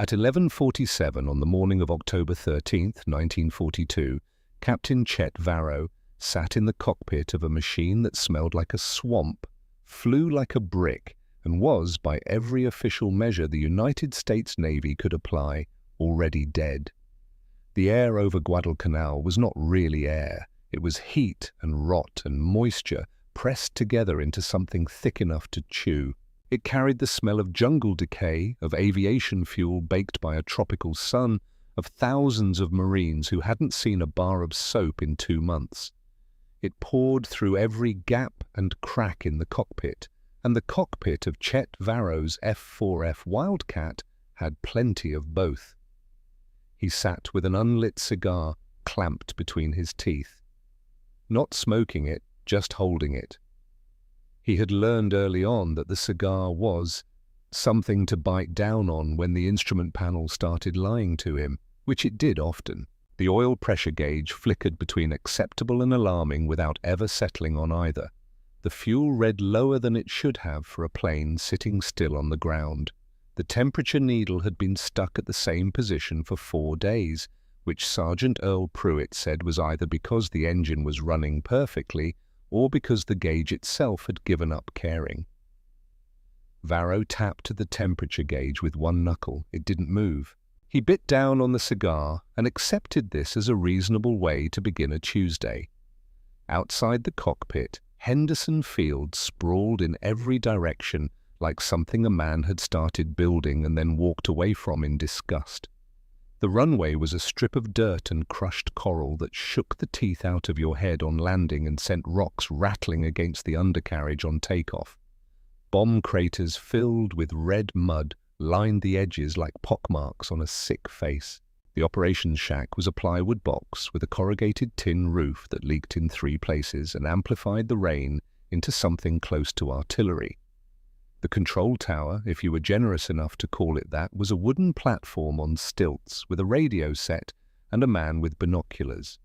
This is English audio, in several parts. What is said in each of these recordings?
At 11:47 on the morning of October 13th, 1942, Captain Chet Varro sat in the cockpit of a machine that smelled like a swamp, flew like a brick, and was, by every official measure the United States Navy could apply, already dead. The air over Guadalcanal was not really air. It was heat and rot and moisture pressed together into something thick enough to chew. It carried the smell of jungle decay, of aviation fuel baked by a tropical sun, of thousands of Marines who hadn't seen a bar of soap in 2 months. It poured through every gap and crack in the cockpit, and the cockpit of Chet Varro's F-4F Wildcat had plenty of both. He sat with an unlit cigar clamped between his teeth. Not smoking it, just holding it. He had learned early on that the cigar was something to bite down on when the instrument panel started lying to him, which it did often. The oil pressure gauge flickered between acceptable and alarming without ever settling on either. The fuel read lower than it should have for a plane sitting still on the ground. The temperature needle had been stuck at the same position for 4 days, which Sergeant Earl Pruitt said was either because the engine was running perfectly or because the gauge itself had given up caring. Varro tapped the temperature gauge with one knuckle. It didn't move. He bit down on the cigar and accepted this as a reasonable way to begin a Tuesday. Outside the cockpit, Henderson Field sprawled in every direction like something a man had started building and then walked away from in disgust. The runway was a strip of dirt and crushed coral that shook the teeth out of your head on landing and sent rocks rattling against the undercarriage on takeoff. Bomb craters filled with red mud lined the edges like pockmarks on a sick face. The operations shack was a plywood box with a corrugated tin roof that leaked in 3 places and amplified the rain into something close to artillery. The control tower, if you were generous enough to call it that, was a wooden platform on stilts with a radio set and a man with binoculars.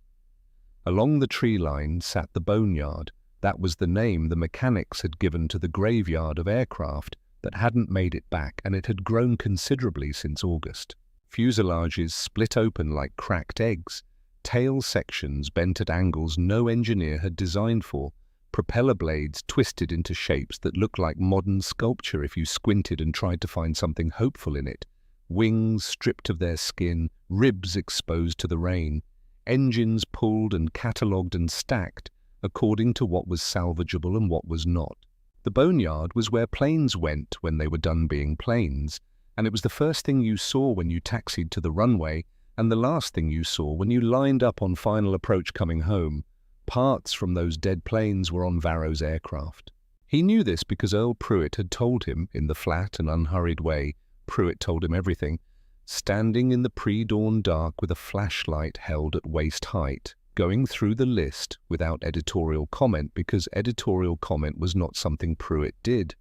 Along the tree line sat the boneyard. That was the name the mechanics had given to the graveyard of aircraft that hadn't made it back, and it had grown considerably since August. Fuselages split open like cracked eggs, tail sections bent at angles no engineer had designed for, propeller blades twisted into shapes that looked like modern sculpture if you squinted and tried to find something hopeful in it, wings stripped of their skin, ribs exposed to the rain, engines pulled and catalogued and stacked according to what was salvageable and what was not. The boneyard was where planes went when they were done being planes, and it was the first thing you saw when you taxied to the runway and the last thing you saw when you lined up on final approach coming home. Parts from those dead planes were on Varro's aircraft. He knew this because Earl Pruitt had told him in the flat and unhurried way. Pruitt told him everything, standing in the pre-dawn dark with a flashlight held at waist height, going through the list without editorial comment because editorial comment was not something Pruitt did.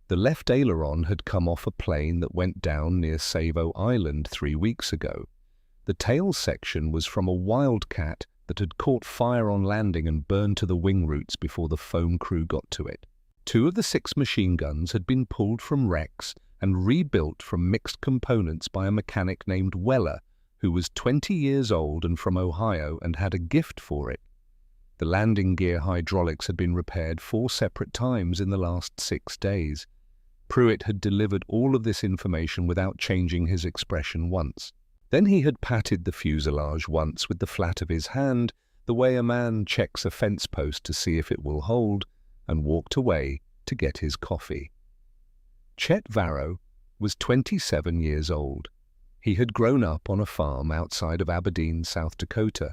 The left aileron had come off a plane that went down near Savo Island 3 weeks ago. The tail section was from a Wildcat that had caught fire on landing and burned to the wing roots before the foam crew got to it. 2 of the 6 machine guns had been pulled from wrecks and rebuilt from mixed components by a mechanic named Weller, who was 20 years old and from Ohio and had a gift for it. The landing gear hydraulics had been repaired 4 separate times in the last 6 days. Pruitt had delivered all of this information without changing his expression once. Then he had patted the fuselage once with the flat of his hand, the way a man checks a fence post to see if it will hold, and walked away to get his coffee. Chet Varro was 27 years old. He had grown up on a farm outside of Aberdeen, South Dakota,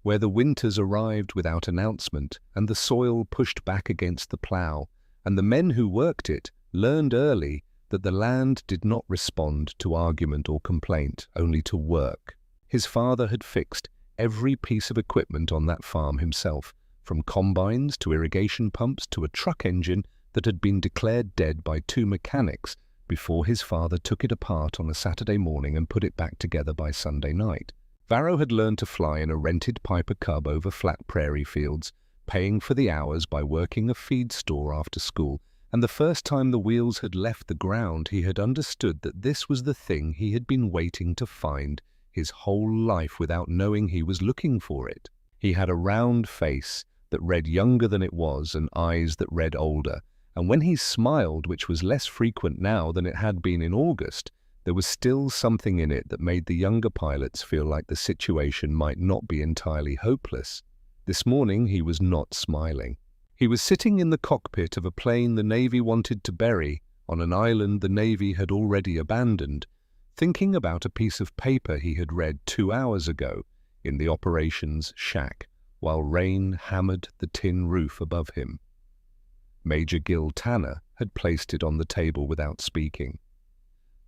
where the winters arrived without announcement and the soil pushed back against the plow, and the men who worked it learned early that the land did not respond to argument or complaint, only to work. His father had fixed every piece of equipment on that farm himself, from combines to irrigation pumps to a truck engine that had been declared dead by 2 mechanics before his father took it apart on a Saturday morning and put it back together by Sunday night. Varro had learned to fly in a rented Piper Cub over flat prairie fields, paying for the hours by working a feed store after school, and the first time the wheels had left the ground, he had understood that this was the thing he had been waiting to find his whole life without knowing he was looking for it. He had a round face that read younger than it was and eyes that read older, and when he smiled, which was less frequent now than it had been in August, there was still something in it that made the younger pilots feel like the situation might not be entirely hopeless. This morning he was not smiling. He was sitting in the cockpit of a plane the Navy wanted to bury on an island the Navy had already abandoned, thinking about a piece of paper he had read 2 hours ago in the operations shack while rain hammered the tin roof above him. Major Gil Tanner had placed it on the table without speaking.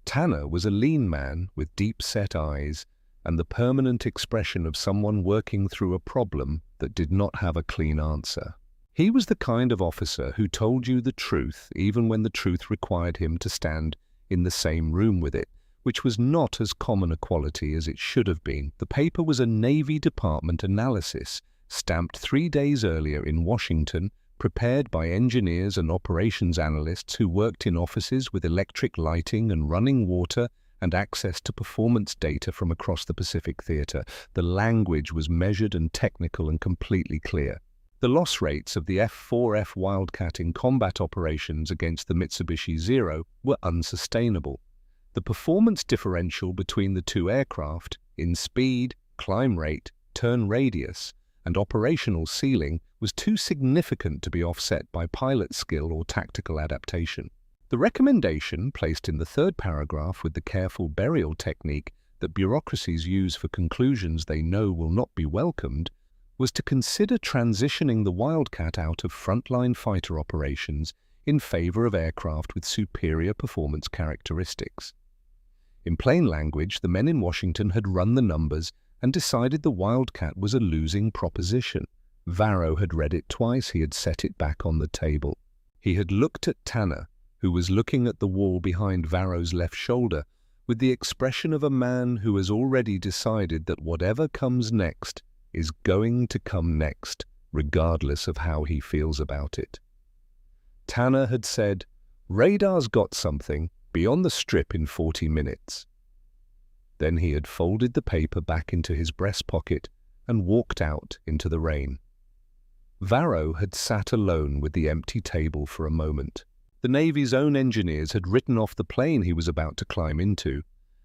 Tanner was a lean man with deep-set eyes and the permanent expression of someone working through a problem that did not have a clean answer. He was the kind of officer who told you the truth even when the truth required him to stand in the same room with it, which was not as common a quality as it should have been. The paper was a Navy Department analysis, stamped 3 days earlier in Washington, prepared by engineers and operations analysts who worked in offices with electric lighting and running water and access to performance data from across the Pacific Theater. The language was measured and technical and completely clear. The loss rates of the F-4F Wildcat in combat operations against the Mitsubishi Zero were unsustainable. The performance differential between the two aircraft in speed, climb rate, turn radius, and operational ceiling was too significant to be offset by pilot skill or tactical adaptation. The recommendation, placed in the third paragraph with the careful burial technique that bureaucracies use for conclusions they know will not be welcomed, was to consider transitioning the Wildcat out of frontline fighter operations in favor of aircraft with superior performance characteristics. In plain language, the men in Washington had run the numbers and decided the Wildcat was a losing proposition. Varro had read it twice. He had set it back on the table. He had looked at Tanner, who was looking at the wall behind Varro's left shoulder, with the expression of a man who has already decided that whatever comes next is going to come next, regardless of how he feels about it. Tanner had said, "Radar's got something, be on the strip in 40 minutes. Then he had folded the paper back into his breast pocket and walked out into the rain. Varro had sat alone with the empty table for a moment. The Navy's own engineers had written off the plane he was about to climb into,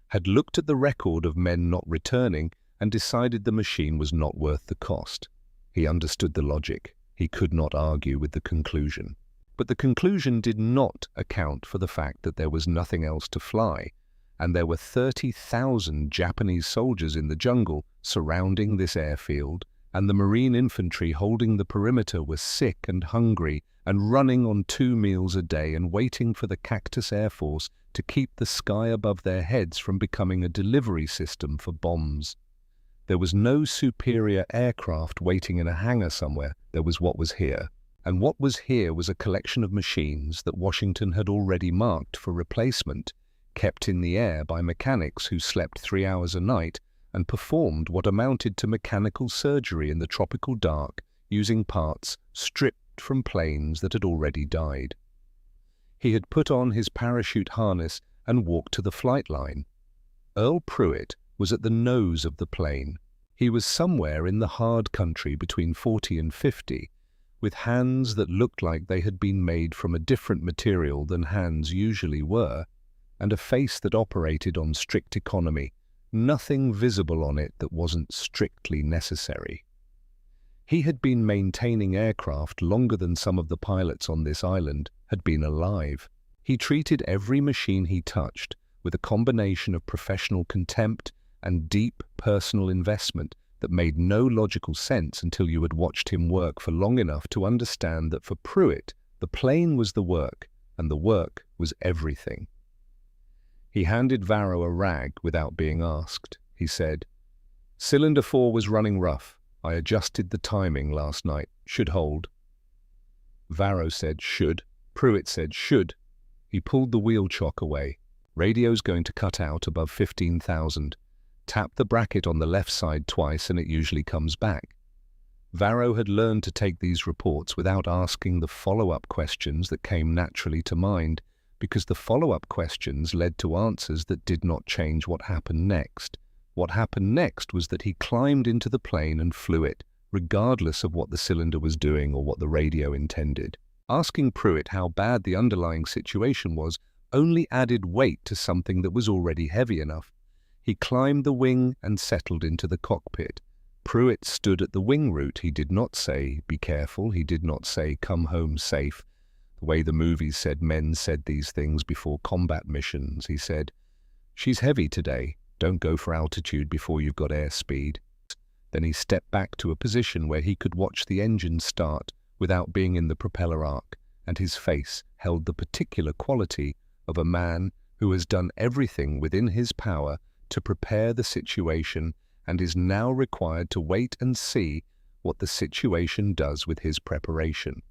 had looked at the record of men not returning, and decided the machine was not worth the cost. He understood the logic. He could not argue with the conclusion. But the conclusion did not account for the fact that there was nothing else to fly, and there were 30,000 Japanese soldiers in the jungle surrounding this airfield, and the Marine infantry holding the perimeter were sick and hungry and running on 2 meals a day and waiting for the Cactus Air Force to keep the sky above their heads from becoming a delivery system for bombs. There was no superior aircraft waiting in a hangar somewhere. There was what was here. And what was here was a collection of machines that Washington had already marked for replacement, kept in the air by mechanics who slept 3 hours a night and performed what amounted to mechanical surgery in the tropical dark using parts stripped from planes that had already died. He had put on his parachute harness and walked to the flight line. Earl Pruitt was at the nose of the plane. He was somewhere in the hard country between 40 and 50, with hands that looked like they had been made from a different material than hands usually were, and a face that operated on strict economy, nothing visible on it that wasn't strictly necessary. He had been maintaining aircraft longer than some of the pilots on this island had been alive. He treated every machine he touched with a combination of professional contempt and deep personal investment that made no logical sense until you had watched him work for long enough to understand that for Pruitt, the plane was the work, and the work was everything. He handed Varro a rag without being asked. He said, "Cylinder 4 was running rough. I adjusted the timing last night. Should hold." Varro said, "Should." Pruitt said, "Should." He pulled the wheel chock away. "Radio's going to cut out above 15,000. Tap the bracket on the left side twice and it usually comes back." Varro had learned to take these reports without asking the follow-up questions that came naturally to mind, because the follow-up questions led to answers that did not change what happened next. What happened next was that he climbed into the plane and flew it, regardless of what the cylinder was doing or what the radio intended. Asking Pruitt how bad the underlying situation was only added weight to something that was already heavy enough. He climbed the wing and settled into the cockpit. Pruitt stood at the wing root. He did not say, "Be careful." He did not say, "Come home safe." The way the movies said men said these things before combat missions. He said, "She's heavy today. Don't go for altitude before you've got airspeed." Then he stepped back to a position where he could watch the engine start without being in the propeller arc, and his face held the particular quality of a man who has done everything within his power to prepare the situation and is now required to wait and see what the situation does with his preparation.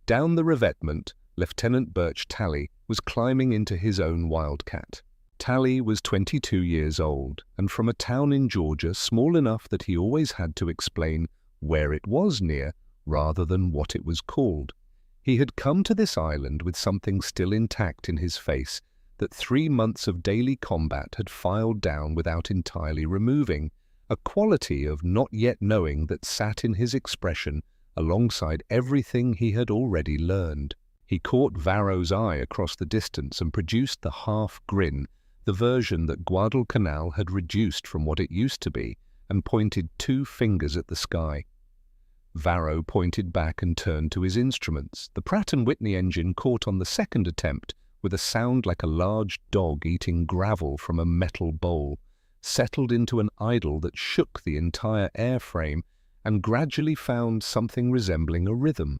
Down the revetment, Lieutenant Birch Talley was climbing into his own Wildcat. Talley was 22 years old and from a town in Georgia small enough that he always had to explain where it was near rather than what it was called. He had come to this island with something still intact in his face that 3 months of daily combat had filed down without entirely removing, a quality of not yet knowing that sat in his expression alongside everything he had already learned. He caught Varro's eye across the distance and produced the half-grin, the version that Guadalcanal had reduced from what it used to be, and pointed 2 fingers at the sky. Varro pointed back and turned to his instruments. The Pratt & Whitney engine caught on the second attempt with a sound like a large dog eating gravel from a metal bowl, settled into an idle that shook the entire airframe and gradually found something resembling a rhythm.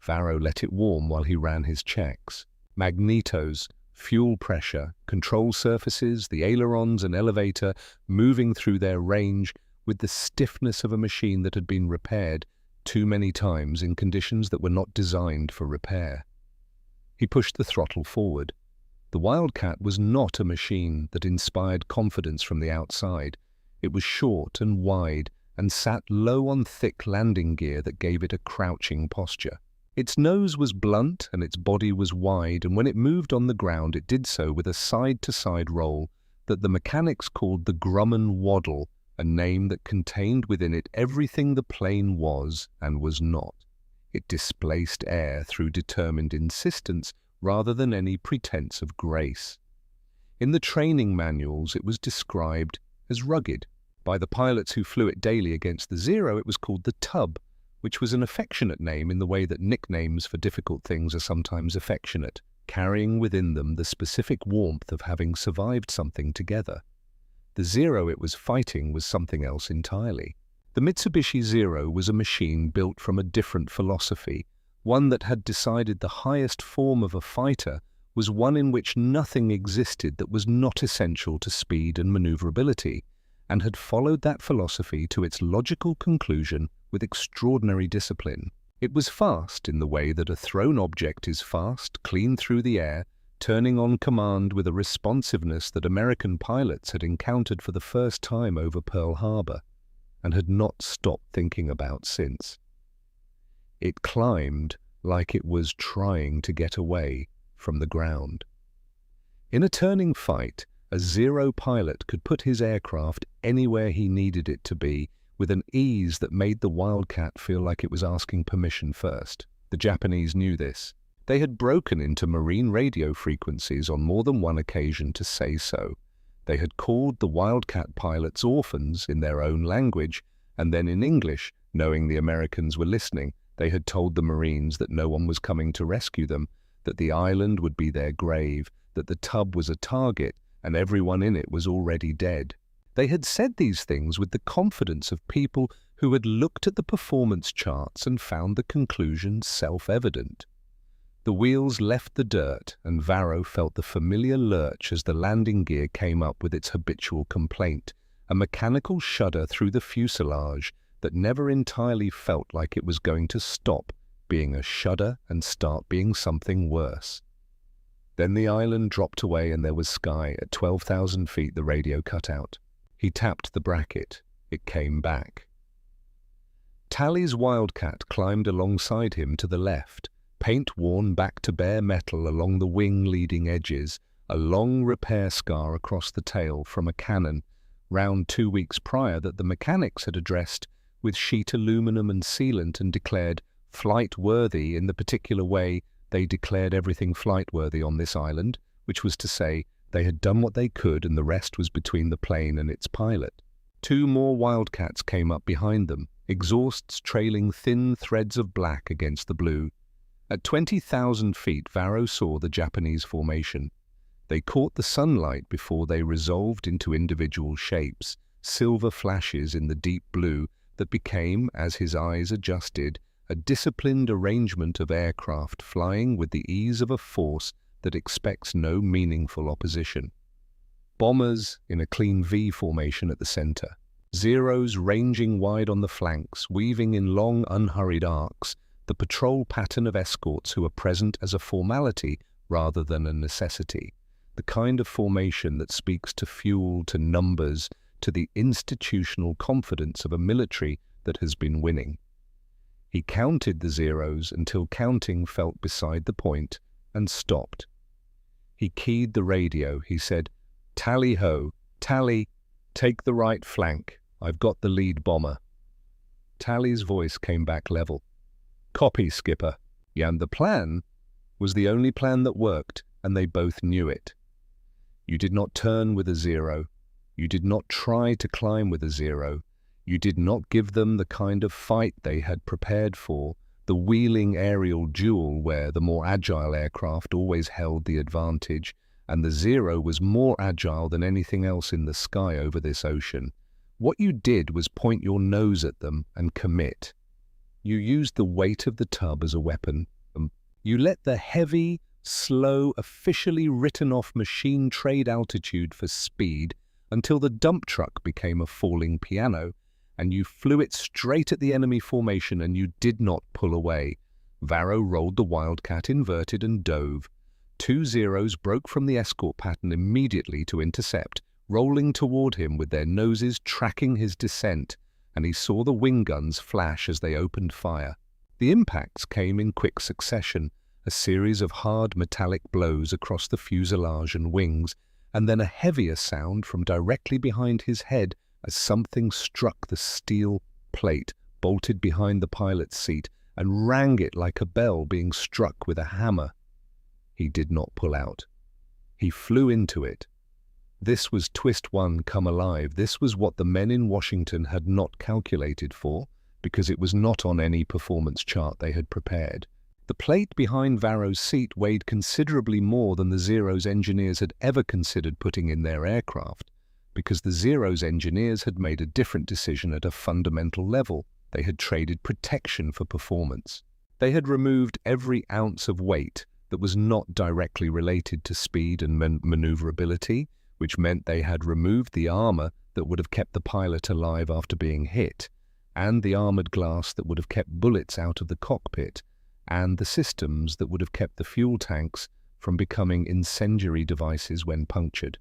Varro let it warm while he ran his checks. Magnetos, fuel pressure, control surfaces, the ailerons and elevator moving through their range with the stiffness of a machine that had been repaired too many times in conditions that were not designed for repair. He pushed the throttle forward. The Wildcat was not a machine that inspired confidence from the outside. It was short and wide and sat low on thick landing gear that gave it a crouching posture. Its nose was blunt and its body was wide, and when it moved on the ground it did so with a side-to-side roll that the mechanics called the Grumman waddle, a name that contained within it everything the plane was and was not. It displaced air through determined insistence rather than any pretense of grace. In the training manuals it was described as rugged. By the pilots who flew it daily against the Zero it was called the Tub, which was an affectionate name in the way that nicknames for difficult things are sometimes affectionate, carrying within them the specific warmth of having survived something together. The Zero it was fighting was something else entirely. The Mitsubishi Zero was a machine built from a different philosophy, one that had decided the highest form of a fighter was one in which nothing existed that was not essential to speed and maneuverability, and had followed that philosophy to its logical conclusion with extraordinary discipline. It was fast in the way that a thrown object is fast, clean through the air, turning on command with a responsiveness that American pilots had encountered for the first time over Pearl Harbor, and had not stopped thinking about since. It climbed like it was trying to get away from the ground. In a turning fight, a Zero pilot could put his aircraft anywhere he needed it to be with an ease that made the Wildcat feel like it was asking permission first. The Japanese knew this. They had broken into marine radio frequencies on more than one occasion to say so. They had called the Wildcat pilots orphans in their own language, and then in English, knowing the Americans were listening, they had told the Marines that no one was coming to rescue them, that the island would be their grave, that the Tub was a target, and everyone in it was already dead. They had said these things with the confidence of people who had looked at the performance charts and found the conclusion self-evident. The wheels left the dirt, and Varro felt the familiar lurch as the landing gear came up with its habitual complaint, a mechanical shudder through the fuselage that never entirely felt like it was going to stop being a shudder and start being something worse. Then the island dropped away and there was sky. At 12,000 feet the radio cut out. He tapped the bracket. It came back. Tally's Wildcat climbed alongside him to the left, paint worn back to bare metal along the wing leading edges, a long repair scar across the tail from a cannon, round 2 weeks prior, that the mechanics had addressed with sheet aluminum and sealant and declared flight-worthy in the particular way they declared everything flight-worthy on this island, which was to say they had done what they could and the rest was between the plane and its pilot. 2 more Wildcats came up behind them, exhausts trailing thin threads of black against the blue. At 20,000 feet, Varro saw the Japanese formation. They caught the sunlight before they resolved into individual shapes, silver flashes in the deep blue that became, as his eyes adjusted, a disciplined arrangement of aircraft flying with the ease of a force that expects no meaningful opposition. Bombers in a clean V formation at the center, Zeros ranging wide on the flanks, weaving in long, unhurried arcs, the patrol pattern of escorts who are present as a formality rather than a necessity, the kind of formation that speaks to fuel, to numbers, to the institutional confidence of a military that has been winning. He counted the zeros until counting felt beside the point and stopped. He keyed the radio. He said, "Tally-ho, Tally, take the right flank. I've got the lead bomber." Tally's voice came back level. "Copy, Skipper." And the plan was the only plan that worked, and they both knew it. You did not turn with a zero. You did not try to climb with a zero. You did not give them the kind of fight they had prepared for, the wheeling aerial duel where the more agile aircraft always held the advantage, and the Zero was more agile than anything else in the sky over this ocean. What you did was point your nose at them and commit. You used the weight of the tub as a weapon. You let the heavy, slow, officially written-off machine trade altitude for speed until the dump truck became a falling piano, and you flew it straight at the enemy formation and you did not pull away. Varro rolled the Wildcat inverted and dove. 2 Zeros broke from the escort pattern immediately to intercept, rolling toward him with their noses tracking his descent, and he saw the wing guns flash as they opened fire. The impacts came in quick succession, a series of hard metallic blows across the fuselage and wings, and then a heavier sound from directly behind his head as something struck the steel plate bolted behind the pilot's seat and rang it like a bell being struck with a hammer. He did not pull out. He flew into it. This was Twist 1 come alive. This was what the men in Washington had not calculated for, because it was not on any performance chart they had prepared. The plate behind Varro's seat weighed considerably more than the Zero's engineers had ever considered putting in their aircraft, because the Zero's engineers had made a different decision at a fundamental level. They had traded protection for performance. They had removed every ounce of weight that was not directly related to speed and maneuverability, which meant they had removed the armor that would have kept the pilot alive after being hit, and the armored glass that would have kept bullets out of the cockpit, and the systems that would have kept the fuel tanks from becoming incendiary devices when punctured.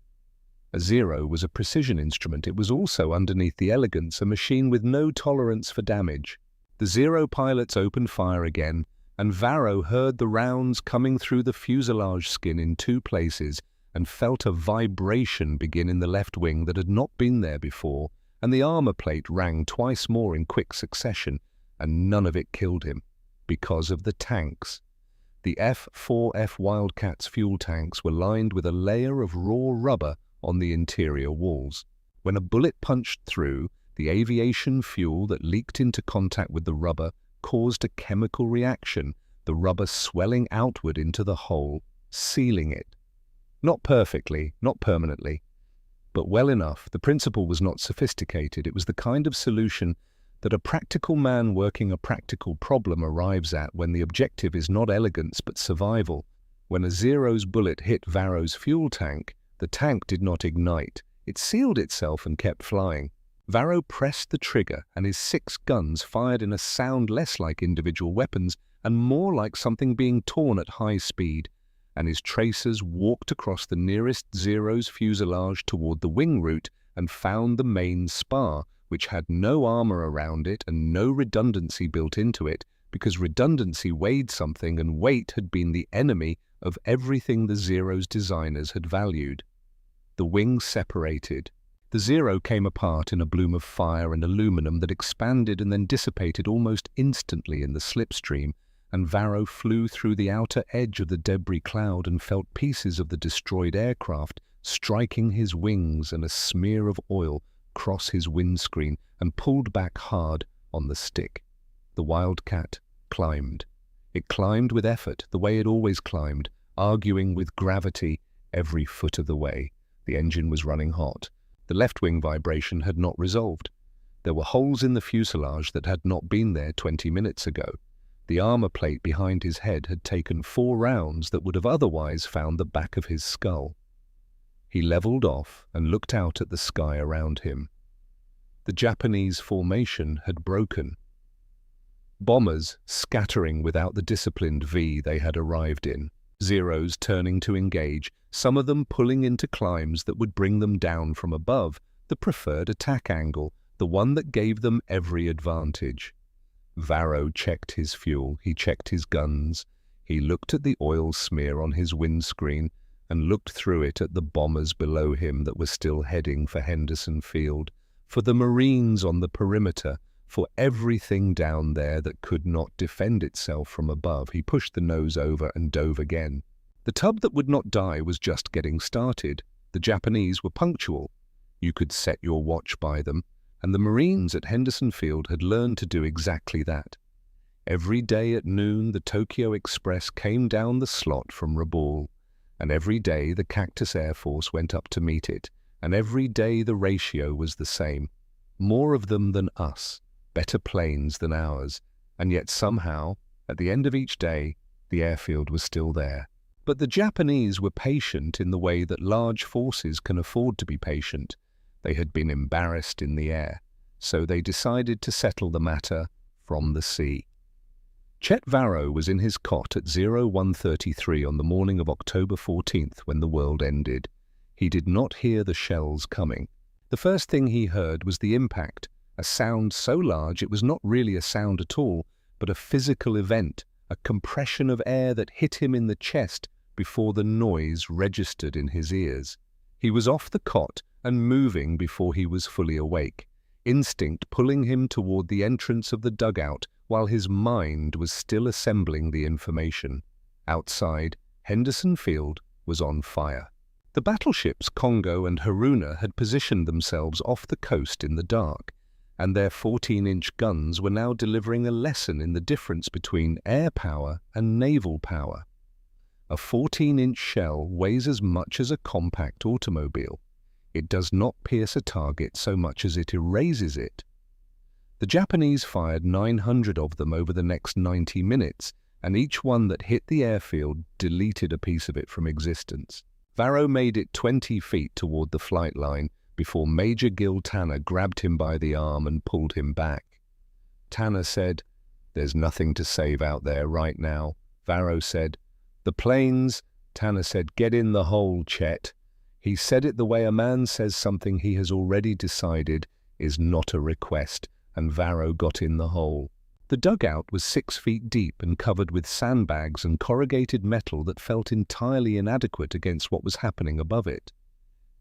A Zero was a precision instrument. It was also, underneath the elegance, a machine with no tolerance for damage. The Zero pilots opened fire again, and Varro heard the rounds coming through the fuselage skin in 2 places and felt a vibration begin in the left wing that had not been there before, and the armor plate rang twice more in quick succession, and none of it killed him, because of the tanks. The F-4F Wildcat's fuel tanks were lined with a layer of raw rubber on the interior walls. When a bullet punched through, the aviation fuel that leaked into contact with the rubber caused a chemical reaction, the rubber swelling outward into the hole, sealing it. Not perfectly, not permanently, but well enough. The principle was not sophisticated. It was the kind of solution that a practical man working a practical problem arrives at when the objective is not elegance but survival. When a Zero's bullet hit Varro's fuel tank, the tank did not ignite. It sealed itself and kept flying. Varro pressed the trigger, and his 6 guns fired in a sound less like individual weapons and more like something being torn at high speed, and his tracers walked across the nearest Zero's fuselage toward the wing route and found the main spar, which had no armor around it and no redundancy built into it, because redundancy weighed something and weight had been the enemy of everything the Zero's designers had valued. The wings separated. The Zero came apart in a bloom of fire and aluminum that expanded and then dissipated almost instantly in the slipstream, and Varro flew through the outer edge of the debris cloud and felt pieces of the destroyed aircraft striking his wings and a smear of oil cross his windscreen and pulled back hard on the stick. The Wildcat climbed. It climbed with effort, the way it always climbed, arguing with gravity every foot of the way. The engine was running hot. The left wing vibration had not resolved. There were holes in the fuselage that had not been there 20 minutes ago. The armor plate behind his head had taken 4 rounds that would have otherwise found the back of his skull. He leveled off and looked out at the sky around him. The Japanese formation had broken. Bombers scattering without the disciplined V they had arrived in. Zeros turning to engage, some of them pulling into climbs that would bring them down from above, the preferred attack angle, the one that gave them every advantage. Varro checked his fuel, he checked his guns, he looked at the oil smear on his windscreen and looked through it at the bombers below him that were still heading for Henderson Field, for the Marines on the perimeter, for everything down there that could not defend itself from above. He pushed the nose over and dove again. The tub that would not die was just getting started. The Japanese were punctual. You could set your watch by them, and the Marines at Henderson Field had learned to do exactly that. Every day at noon, the Tokyo Express came down the slot from Rabaul, and every day the Cactus Air Force went up to meet it, and every day the ratio was the same. More of them than us, better planes than ours, and yet somehow, at the end of each day, the airfield was still there. But the Japanese were patient in the way that large forces can afford to be patient. They had been embarrassed in the air, so they decided to settle the matter from the sea. Chet Varro was in his cot at 01:33 on the morning of October 14th when the world ended. He did not hear the shells coming. The first thing he heard was the impact, a sound so large it was not really a sound at all, but a physical event, a compression of air that hit him in the chest before the noise registered in his ears. He was off the cot and moving before he was fully awake, instinct pulling him toward the entrance of the dugout while his mind was still assembling the information. Outside, Henderson Field was on fire. The battleships Congo and Haruna had positioned themselves off the coast in the dark, and their 14-inch guns were now delivering a lesson in the difference between air power and naval power. A 14-inch shell weighs as much as a compact automobile. It does not pierce a target so much as it erases it. The Japanese fired 900 of them over the next 90 minutes, and each one that hit the airfield deleted a piece of it from existence. Varro made it 20 feet toward the flight line before Major Gil Tanner grabbed him by the arm and pulled him back. Tanner said, "There's nothing to save out there right now." Varro said, "The planes," Tanner said, "get in the hole, Chet." He said it the way a man says something he has already decided is not a request, and Varro got in the hole. The dugout was 6 feet deep and covered with sandbags and corrugated metal that felt entirely inadequate against what was happening above it.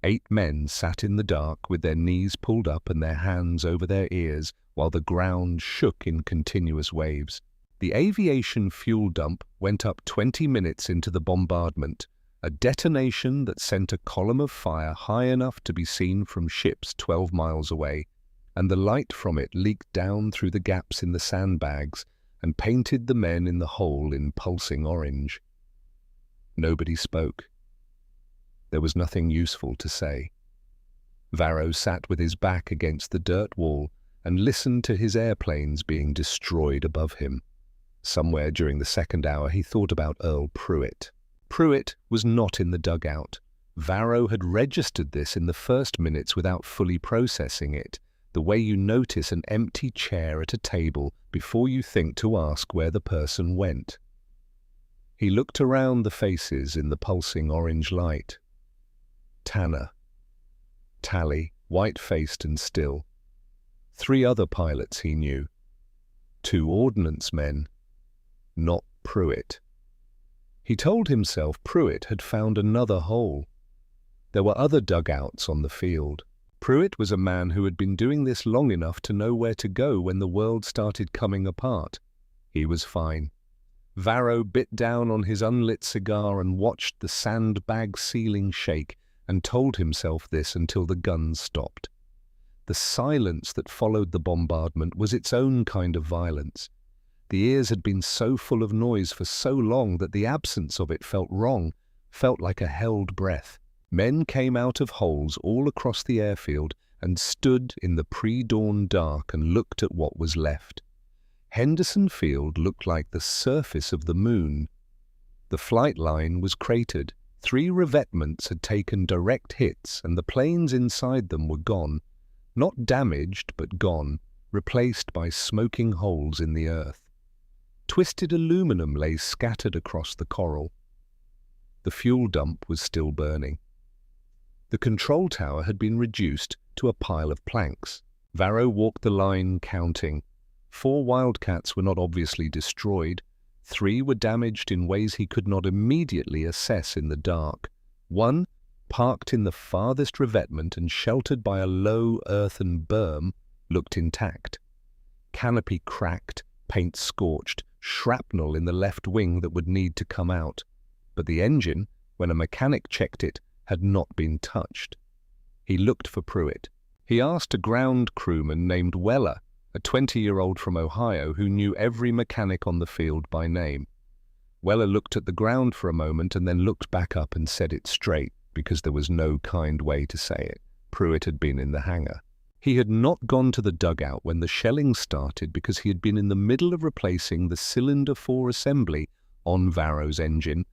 8 men sat in the dark with their knees pulled up and their hands over their ears while the ground shook in continuous waves. The aviation fuel dump went up 20 minutes into the bombardment, a detonation that sent a column of fire high enough to be seen from ships 12 miles away, and the light from it leaked down through the gaps in the sandbags and painted the men in the hole in pulsing orange. Nobody spoke. There was nothing useful to say. Varro sat with his back against the dirt wall and listened to his airplanes being destroyed above him. Somewhere during the second hour he thought about Earl Pruitt. Pruitt was not in the dugout. Varro had registered this in the first minutes without fully processing it, the way you notice an empty chair at a table before you think to ask where the person went. He looked around the faces in the pulsing orange light. Tanner. Tally, white-faced and still. 3 other pilots he knew. 2 ordnance men, not Pruitt. He told himself Pruitt had found another hole. There were other dugouts on the field. Pruitt was a man who had been doing this long enough to know where to go when the world started coming apart. He was fine. Varro bit down on his unlit cigar and watched the sandbag ceiling shake and told himself this until the guns stopped. The silence that followed the bombardment was its own kind of violence. The ears had been so full of noise for so long that the absence of it felt wrong, felt like a held breath. Men came out of holes all across the airfield and stood in the pre-dawn dark and looked at what was left. Henderson Field looked like the surface of the moon. The flight line was cratered. 3 revetments had taken direct hits and the planes inside them were gone. Not damaged, but gone, replaced by smoking holes in the earth. Twisted aluminum lay scattered across the coral. The fuel dump was still burning. The control tower had been reduced to a pile of planks. Varro walked the line, counting. 4 Wildcats were not obviously destroyed. 3 were damaged in ways he could not immediately assess in the dark. 1, parked in the farthest revetment and sheltered by a low earthen berm, looked intact. Canopy cracked, paint scorched, shrapnel in the left wing that would need to come out. But the engine, when a mechanic checked it, had not been touched. He looked for Pruitt. He asked a ground crewman named Weller, a 20-year-old from Ohio who knew every mechanic on the field by name. Weller looked at the ground for a moment and then looked back up and said it straight, because there was no kind way to say it. Pruitt had been in the hangar. He had not gone to the dugout when the shelling started because he had been in the middle of replacing the cylinder 4 assembly on Varro's engine,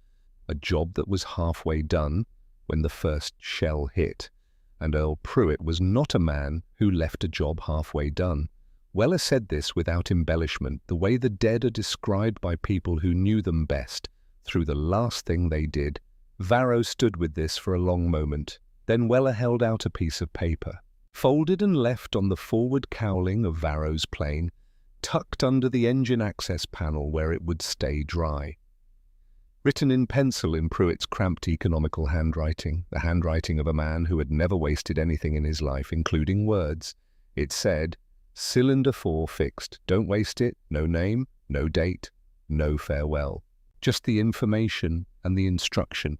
a job that was halfway done when the first shell hit. And Earl Pruitt was not a man who left a job halfway done. Weller said this without embellishment, the way the dead are described by people who knew them best, through the last thing they did. Varro stood with this for a long moment. Then Weller held out a piece of paper. Folded and left on the forward cowling of Varro's plane, tucked under the engine access panel where it would stay dry. Written in pencil in Pruitt's cramped economical handwriting, the handwriting of a man who had never wasted anything in his life, including words, it said, "Cylinder 4 fixed. Don't waste it. No name, no date, no farewell." Just the information and the instruction,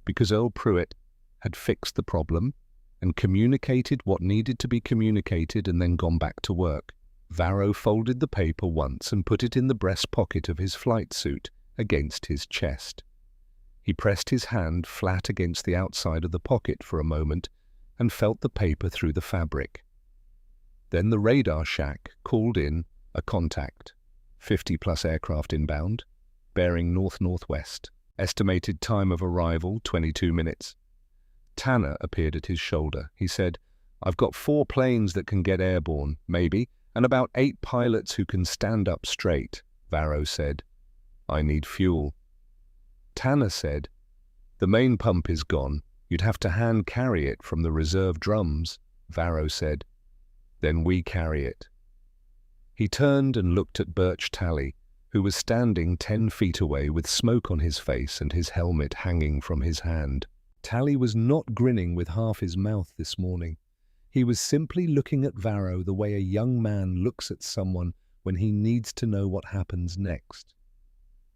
because Earl Pruitt had fixed the problem and communicated what needed to be communicated and then gone back to work. Varro folded the paper once and put it in the breast pocket of his flight suit, against his chest. He pressed his hand flat against the outside of the pocket for a moment and felt the paper through the fabric. Then the radar shack called in a contact. 50+ aircraft inbound, bearing north-northwest. Estimated time of arrival, 22 minutes. Tanner appeared at his shoulder. He said, "I've got 4 planes that can get airborne, maybe, and about 8 pilots who can stand up straight." Varro said, "I need fuel." Tanner said, "The main pump is gone. You'd have to hand carry it from the reserve drums." Varro said, "Then we carry it." He turned and looked at Birch Talley, who was standing 10 feet away with smoke on his face and his helmet hanging from his hand. Talley was not grinning with half his mouth this morning. He was simply looking at Varro the way a young man looks at someone when he needs to know what happens next.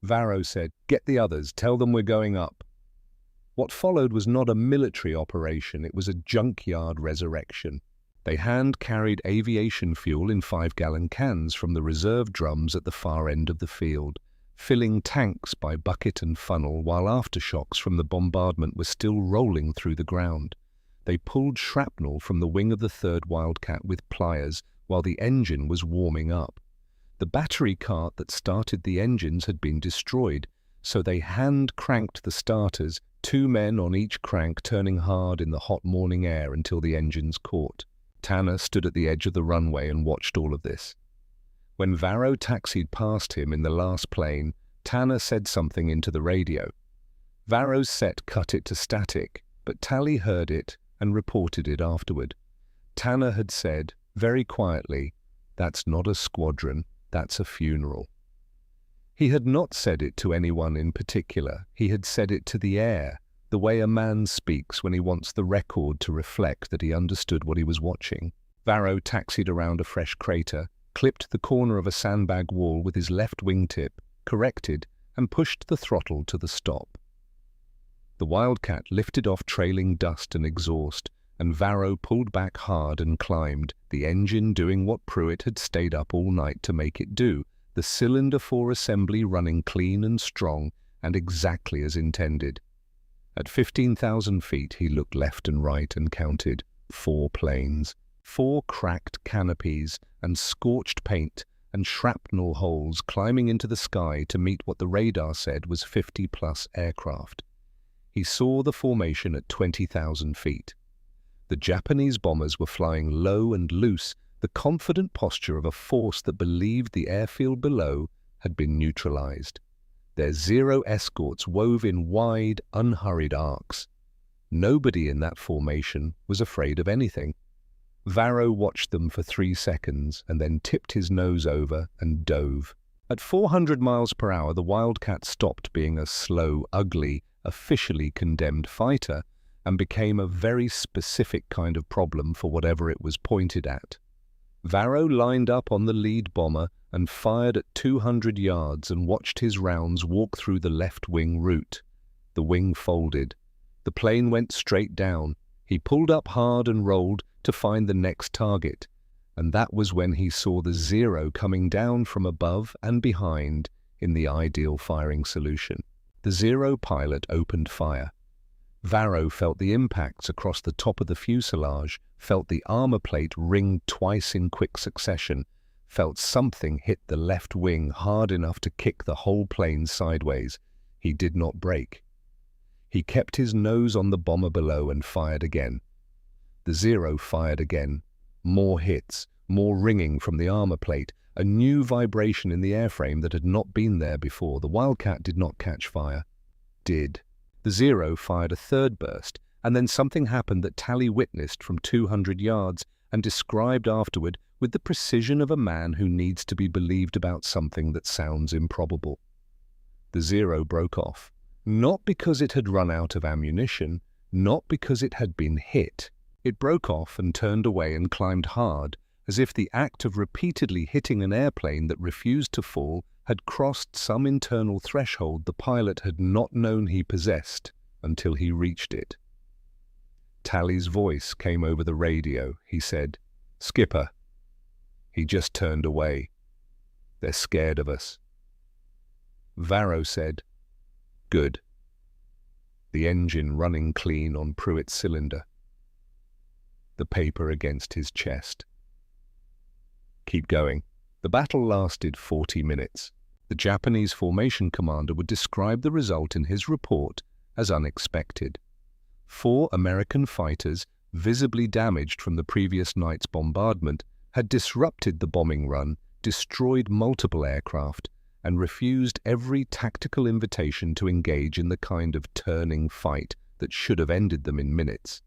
Varro said, "Get the others, tell them we're going up." What followed was not a military operation, it was a junkyard resurrection. They hand-carried aviation fuel in 5-gallon cans from the reserve drums at the far end of the field, filling tanks by bucket and funnel while aftershocks from the bombardment were still rolling through the ground. They pulled shrapnel from the wing of the 3rd Wildcat with pliers while the engine was warming up. The battery cart that started the engines had been destroyed, so they hand-cranked the starters, 2 men on each crank turning hard in the hot morning air until the engines caught. Tanner stood at the edge of the runway and watched all of this. When Varro taxied past him in the last plane, Tanner said something into the radio. Varro's set cut it to static, but Talley heard it and reported it afterward. Tanner had said, very quietly, "That's not a squadron, that's a funeral." He had not said it to anyone in particular. He had said it to the air, the way a man speaks when he wants the record to reflect that he understood what he was watching. Varro taxied around a fresh crater, clipped the corner of a sandbag wall with his left wingtip, corrected, and pushed the throttle to the stop. The Wildcat lifted off trailing dust and exhaust, and Varro pulled back hard and climbed, the engine doing what Pruitt had stayed up all night to make it do, the cylinder 4 assembly running clean and strong and exactly as intended. At 15,000 feet, he looked left and right and counted 4 planes, 4 cracked canopies and scorched paint and shrapnel holes climbing into the sky to meet what the radar said was 50-plus aircraft. He saw the formation at 20,000 feet. The Japanese bombers were flying low and loose, the confident posture of a force that believed the airfield below had been neutralized. Their Zero escorts wove in wide, unhurried arcs. Nobody in that formation was afraid of anything. Varro watched them for 3 seconds and then tipped his nose over and dove. At 400 miles per hour, the Wildcat stopped being a slow, ugly, officially condemned fighter and became a very specific kind of problem for whatever it was pointed at. Varro lined up on the lead bomber and fired at 200 yards and watched his rounds walk through the left wing route. The wing folded. The plane went straight down. He pulled up hard and rolled to find the next target, and that was when he saw the Zero coming down from above and behind in the ideal firing solution. The Zero pilot opened fire. Varro felt the impacts across the top of the fuselage, felt the armor plate ring twice in quick succession, felt something hit the left wing hard enough to kick the whole plane sideways. He did not brake. He kept his nose on the bomber below and fired again. The Zero fired again. More hits, more ringing from the armor plate, a new vibration in the airframe that had not been there before. The Wildcat did not catch fire. Did. The Zero fired a third burst, and then something happened that Tally witnessed from 200 yards and described afterward with the precision of a man who needs to be believed about something that sounds improbable. The Zero broke off, not because it had run out of ammunition, not because it had been hit. It broke off and turned away and climbed hard, as if the act of repeatedly hitting an airplane that refused to fall had crossed some internal threshold the pilot had not known he possessed until he reached it. Tally's voice came over the radio. He said, "Skipper." He just turned away. "They're scared of us." Varro said, "Good." The engine running clean on Pruitt's cylinder. The paper against his chest. "Keep going." The battle lasted 40 minutes. The Japanese formation commander would describe the result in his report as unexpected. 4 American fighters, visibly damaged from the previous night's bombardment, had disrupted the bombing run, destroyed multiple aircraft, and refused every tactical invitation to engage in the kind of turning fight that should have ended them in minutes.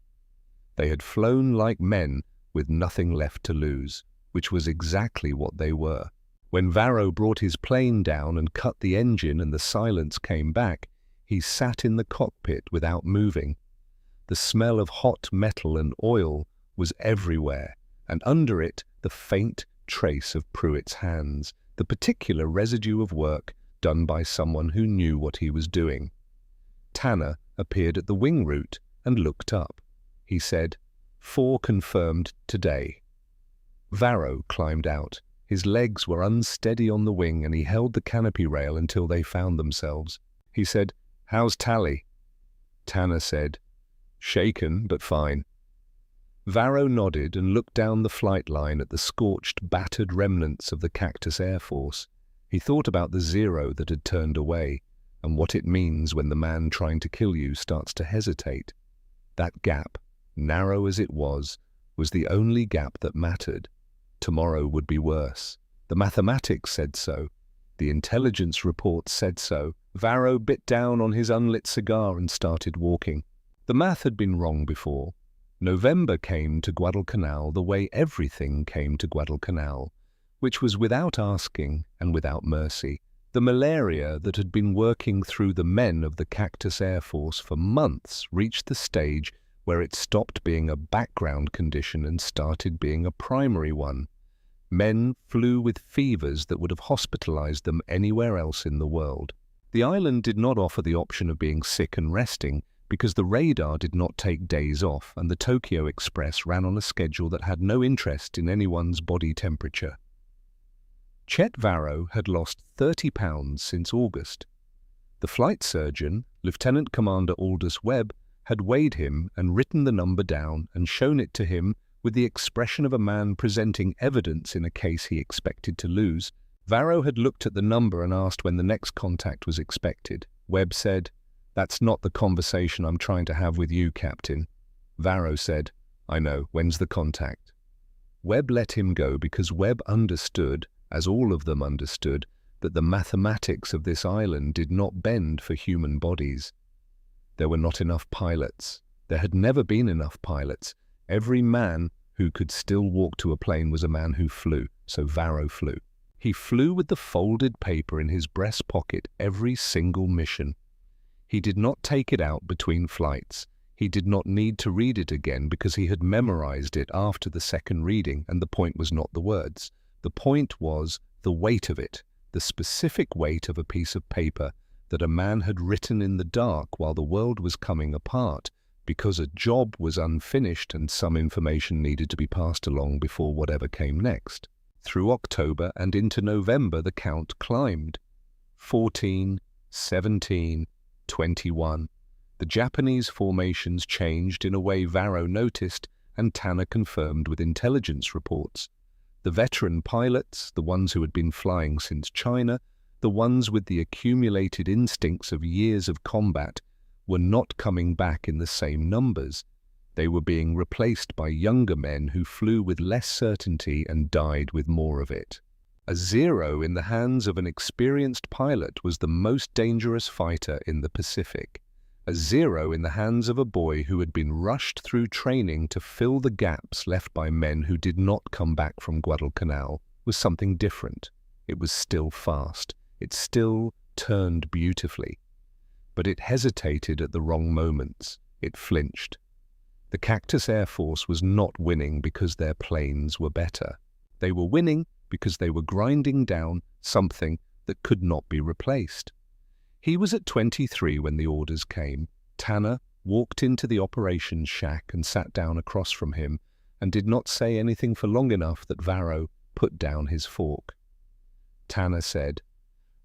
They had flown like men with nothing left to lose, which was exactly what they were. When Varro brought his plane down and cut the engine and the silence came back, he sat in the cockpit without moving. The smell of hot metal and oil was everywhere, and under it the faint trace of Pruitt's hands, the particular residue of work done by someone who knew what he was doing. Tanner appeared at the wing route and looked up. He said, "4 confirmed today." Varro climbed out. His legs were unsteady on the wing and he held the canopy rail until they found themselves. He said, "How's Tally?" Tanner said, "Shaken, but fine." Varro nodded and looked down the flight line at the scorched, battered remnants of the Cactus Air Force. He thought about the Zero that had turned away and what it means when the man trying to kill you starts to hesitate. That gap, narrow as it was the only gap that mattered. Tomorrow would be worse. The mathematics said so. The intelligence report said so. Varro bit down on his unlit cigar and started walking. The math had been wrong before. November came to Guadalcanal the way everything came to Guadalcanal, which was without asking and without mercy. The malaria that had been working through the men of the Cactus Air Force for months reached the stage where it stopped being a background condition and started being a primary one. Men flew with fevers that would have hospitalized them anywhere else in the world. The island did not offer the option of being sick and resting because the radar did not take days off and the Tokyo Express ran on a schedule that had no interest in anyone's body temperature. Chet Varro had lost 30 pounds since August. The flight surgeon, Lieutenant Commander Aldous Webb, had weighed him and written the number down and shown it to him with the expression of a man presenting evidence in a case he expected to lose. Varro had looked at the number and asked when the next contact was expected. Webb said, "That's not the conversation I'm trying to have with you, Captain." Varro said, "I know, when's the contact?" Webb let him go because Webb understood, as all of them understood, that the mathematics of this island did not bend for human bodies. There were not enough pilots. There had never been enough pilots. Every man who could still walk to a plane was a man who flew, so Varro flew. He flew with the folded paper in his breast pocket every single mission. He did not take it out between flights. He did not need to read it again because he had memorized it after the second reading, and the point was not the words. The point was the weight of it, the specific weight of a piece of paper that a man had written in the dark while the world was coming apart because a job was unfinished and some information needed to be passed along before whatever came next. Through October and into November the count climbed. 14, 17, 21. The Japanese formations changed in a way Varro noticed and Tanner confirmed with intelligence reports. The veteran pilots, the ones who had been flying since China, the ones with the accumulated instincts of years of combat, were not coming back in the same numbers. They were being replaced by younger men who flew with less certainty and died with more of it. A 0 in the hands of an experienced pilot was the most dangerous fighter in the Pacific. A 0 in the hands of a boy who had been rushed through training to fill the gaps left by men who did not come back from Guadalcanal was something different. It was still fast. It still turned beautifully. But it hesitated at the wrong moments. It flinched. The Cactus Air Force was not winning because their planes were better. They were winning because they were grinding down something that could not be replaced. He was at 23 when the orders came. Tanner walked into the operations shack and sat down across from him and did not say anything for long enough that Varro put down his fork. Tanner said,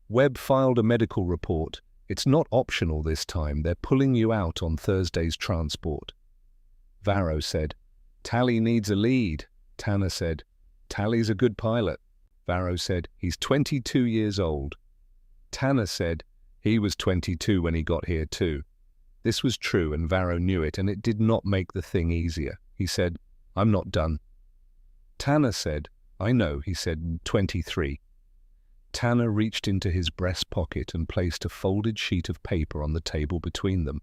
"Webb filed a medical report. It's not optional this time. They're pulling you out on Thursday's transport." Varro said, "Tally needs a lead." Tanner said, "Tally's a good pilot." Varro said, "He's 22 years old." Tanner said, "He was 22 when he got here too." This was true and Varro knew it, and it did not make the thing easier. He said, "I'm not done." Tanner said, "I know," he said, 23. Tanner reached into his breast pocket and placed a folded sheet of paper on the table between them.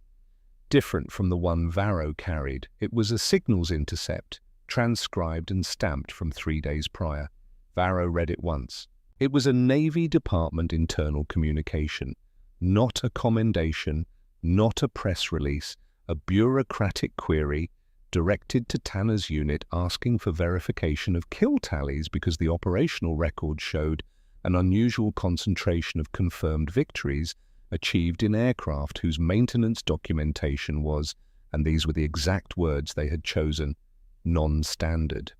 Different from the one Varro carried, it was a signals intercept, transcribed and stamped from 3 days prior. Varro read it once. It was a Navy Department internal communication, not a commendation, not a press release, a bureaucratic query directed to Tanner's unit asking for verification of kill tallies because the operational record showed an unusual concentration of confirmed victories achieved in aircraft whose maintenance documentation was, and these were the exact words they had chosen, non-standard.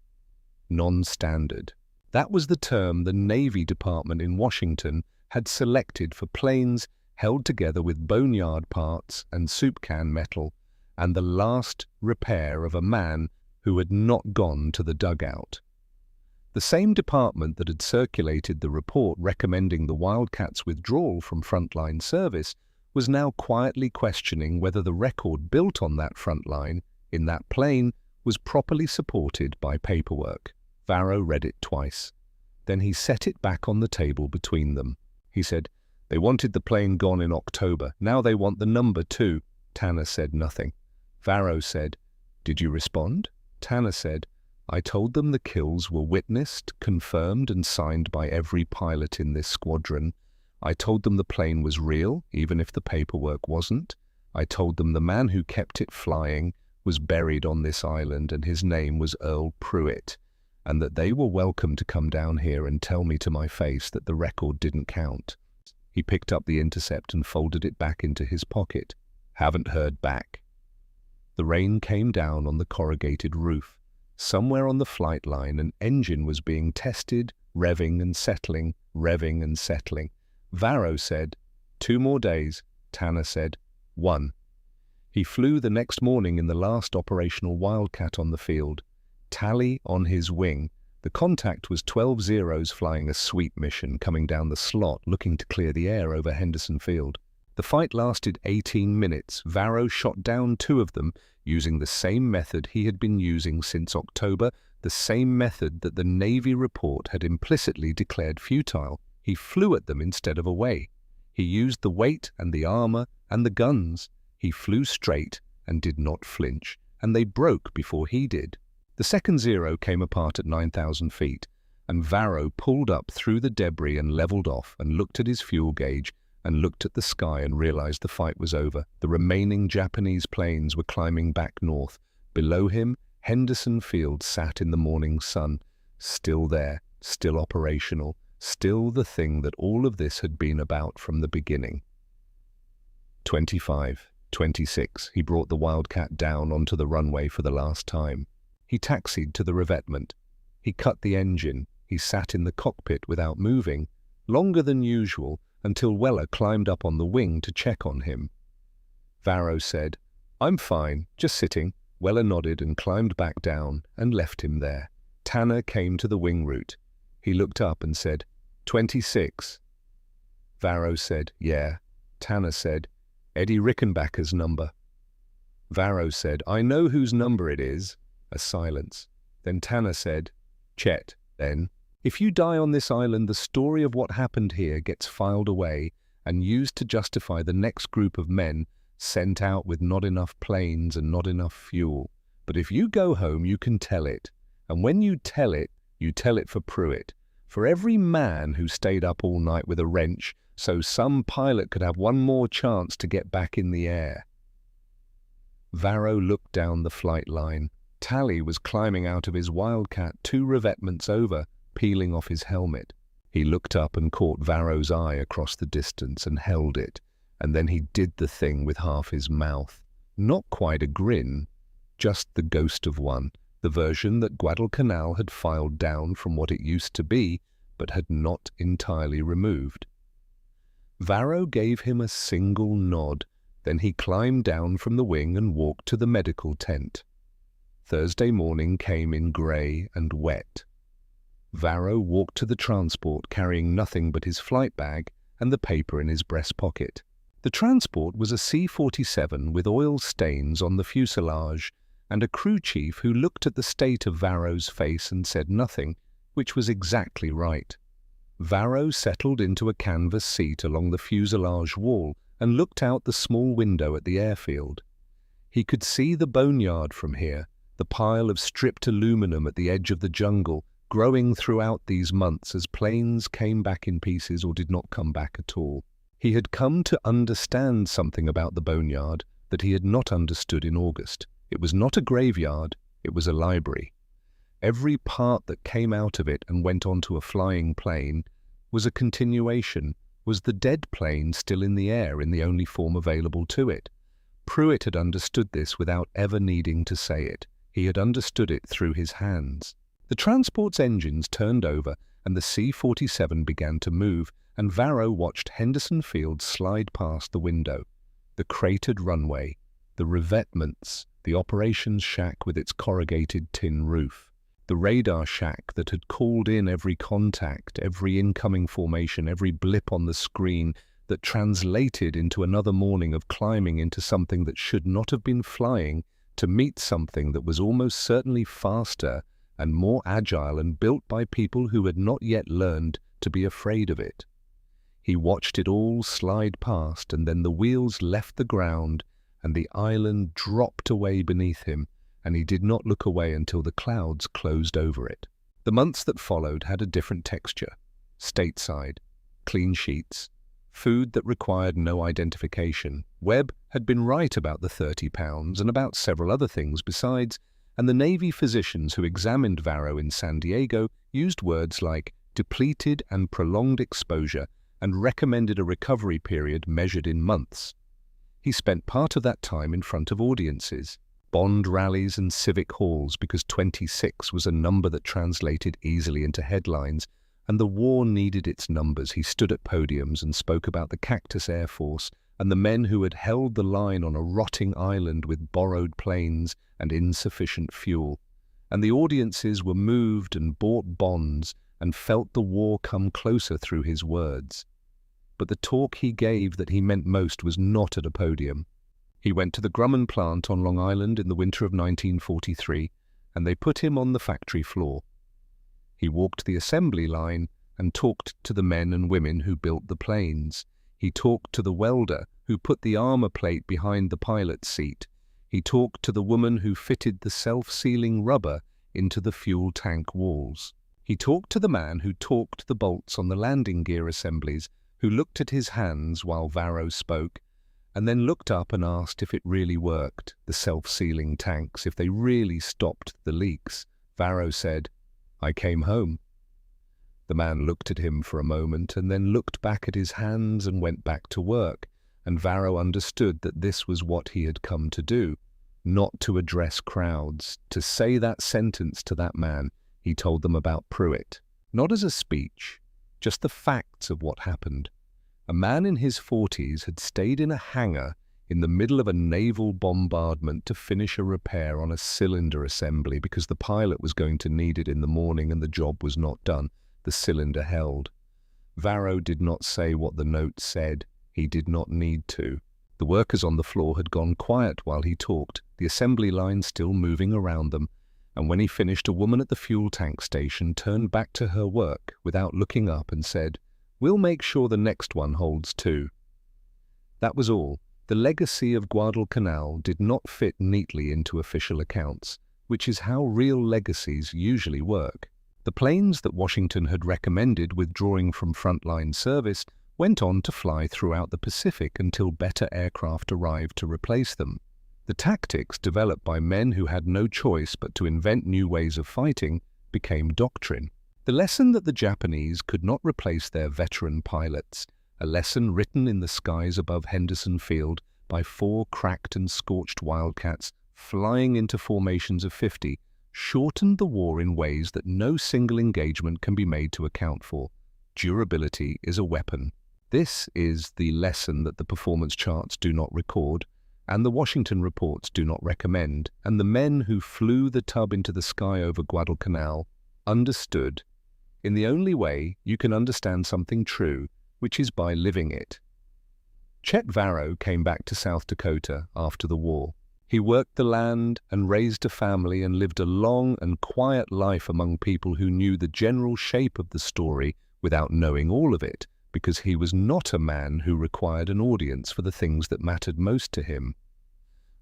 Non-standard. That was the term the Navy Department in Washington had selected for planes held together with boneyard parts and soup can metal, and the last repair of a man who had not gone to the dugout. The same department that had circulated the report recommending the Wildcats' withdrawal from frontline service was now quietly questioning whether the record built on that front line, in that plane, was properly supported by paperwork. Varro read it twice. Then he set it back on the table between them. He said, "They wanted the plane gone in October. Now they want the number too." Tanner said nothing. Varro said, Did you respond? Tanner said, I told them the kills were witnessed, confirmed and signed by every pilot in this squadron. I told them the plane was real, even if the paperwork wasn't. I told them the man who kept it flying was buried on this island and his name was Earl Pruitt, and that they were welcome to come down here and tell me to my face that the record didn't count. He picked up the intercept and folded it back into his pocket. Haven't heard back. The rain came down on the corrugated roof. Somewhere on the flight line, an engine was being tested, revving and settling, revving and settling. Varro said, 2 more days. Tanner said, 1. He flew the next morning in the last operational Wildcat on the field. Tally on his wing. The contact was 12 Zeros flying a sweep mission coming down the slot looking to clear the air over Henderson Field. The fight lasted 18 minutes. Varro shot down 2 of them using the same method he had been using since October, the same method that the Navy report had implicitly declared futile. He flew at them instead of away. He used the weight and the armor and the guns. He flew straight and did not flinch, and they broke before he did. The second Zero came apart at 9,000 feet, and Varro pulled up through the debris and leveled off and looked at his fuel gauge and looked at the sky and realized the fight was over. The remaining Japanese planes were climbing back north. Below him, Henderson Field sat in the morning sun, still there, still operational, still the thing that all of this had been about from the beginning. 25, 26, he brought the Wildcat down onto the runway for the last time. He taxied to the revetment. He cut the engine. He sat in the cockpit without moving, longer than usual, until Weller climbed up on the wing to check on him. Varro said, I'm fine, just sitting. Weller nodded and climbed back down and left him there. Tanner came to the wing route. He looked up and said, 26. Varro said, yeah. Tanner said, Eddie Rickenbacker's number. Varro said, I know whose number it is. A silence. Then Tanner said, Chet, then. If you die on this island, the story of what happened here gets filed away and used to justify the next group of men sent out with not enough planes and not enough fuel. But if you go home, you can tell it. And when you tell it for Pruitt. For every man who stayed up all night with a wrench so some pilot could have one more chance to get back in the air. Varro looked down the flight line. Tally was climbing out of his Wildcat 2 revetments over, peeling off his helmet. He looked up and caught Varro's eye across the distance and held it, and then he did the thing with half his mouth. Not quite a grin, just the ghost of one, the version that Guadalcanal had filed down from what it used to be, but had not entirely removed. Varro gave him a single nod, then he climbed down from the wing and walked to the medical tent. Thursday morning came in grey and wet. Varro walked to the transport carrying nothing but his flight bag and the paper in his breast pocket. The transport was a C-47 with oil stains on the fuselage and a crew chief who looked at the state of Varro's face and said nothing, which was exactly right. Varro settled into a canvas seat along the fuselage wall and looked out the small window at the airfield. He could see the boneyard from here, the pile of stripped aluminum at the edge of the jungle, growing throughout these months as planes came back in pieces or did not come back at all. He had come to understand something about the boneyard that he had not understood in August. It was not a graveyard, it was a library. Every part that came out of it and went onto a flying plane was a continuation, was the dead plane still in the air in the only form available to it. Pruitt had understood this without ever needing to say it. He had understood it through his hands. The transport's engines turned over and the C-47 began to move, and Varro watched Henderson Field slide past the window. The cratered runway, the revetments, the operations shack with its corrugated tin roof, the radar shack that had called in every contact, every incoming formation, every blip on the screen that translated into another morning of climbing into something that should not have been flying to meet something that was almost certainly faster and more agile and built by people who had not yet learned to be afraid of it. He watched it all slide past, and then the wheels left the ground and the island dropped away beneath him, and he did not look away until the clouds closed over it. The months that followed had a different texture. Stateside, clean sheets, food that required no identification. Webb had been right about the 30 pounds and about several other things besides, and the Navy physicians who examined Varro in San Diego used words like depleted and prolonged exposure and recommended a recovery period measured in months. He spent part of that time in front of audiences, Bond rallies and civic halls because 26 was a number that translated easily into headlines, and the war needed its numbers. He stood at podiums and spoke about the Cactus Air Force and the men who had held the line on a rotting island with borrowed planes and insufficient fuel. And the audiences were moved and bought bonds and felt the war come closer through his words. But the talk he gave that he meant most was not at a podium. He went to the Grumman plant on Long Island in the winter of 1943, and they put him on the factory floor. He walked the assembly line and talked to the men and women who built the planes. He talked to the welder who put the armor plate behind the pilot's seat. He talked to the woman who fitted the self-sealing rubber into the fuel tank walls. He talked to the man who torqued the bolts on the landing gear assemblies, who looked at his hands while Varro spoke, and then looked up and asked if it really worked, the self-sealing tanks, if they really stopped the leaks. Varro said, "I came home." The man looked at him for a moment and then looked back at his hands and went back to work, and Varro understood that this was what he had come to do, not to address crowds, to say that sentence to that man. He told them about Pruitt, not as a speech, just the facts of what happened. A man in his 40s had stayed in a hangar in the middle of a naval bombardment to finish a repair on a cylinder assembly because the pilot was going to need it in the morning and the job was not done. The cylinder held. Varro did not say what the note said. He did not need to. The workers on the floor had gone quiet while he talked, the assembly line still moving around them, and when he finished, a woman at the fuel tank station turned back to her work without looking up and said, "We'll make sure the next one holds too." That was all. The legacy of Guadalcanal did not fit neatly into official accounts, which is how real legacies usually work. The planes that Washington had recommended withdrawing from frontline service went on to fly throughout the Pacific until better aircraft arrived to replace them. The tactics developed by men who had no choice but to invent new ways of fighting became doctrine. The lesson that the Japanese could not replace their veteran pilots, a lesson written in the skies above Henderson Field by 4 cracked and scorched wildcats flying into formations of 50, shortened the war in ways that no single engagement can be made to account for. Durability is a weapon. This is the lesson that the performance charts do not record, and the Washington reports do not recommend, and the men who flew the tub into the sky over Guadalcanal understood in the only way you can understand something true, which is by living it. Chet Varro came back to South Dakota after the war. He worked the land and raised a family and lived a long and quiet life among people who knew the general shape of the story without knowing all of it, because he was not a man who required an audience for the things that mattered most to him.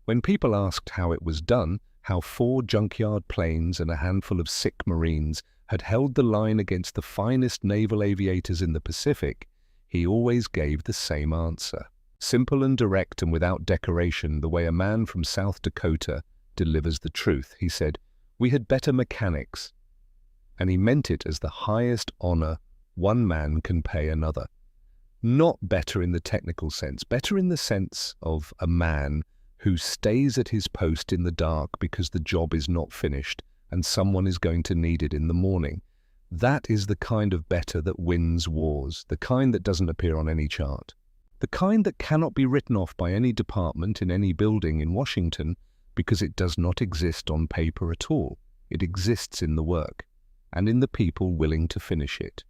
When people asked how it was done, how 4 junkyard planes and a handful of sick Marines had held the line against the finest naval aviators in the Pacific, he always gave the same answer. Simple and direct and without decoration, the way a man from South Dakota delivers the truth. He said, "We had better mechanics." And he meant it as the highest honor one man can pay another. Not better in the technical sense, better in the sense of a man who stays at his post in the dark because the job is not finished and someone is going to need it in the morning. That is the kind of better that wins wars, the kind that doesn't appear on any chart. The kind that cannot be written off by any department in any building in Washington because it does not exist on paper at all. It exists in the work and in the people willing to finish it.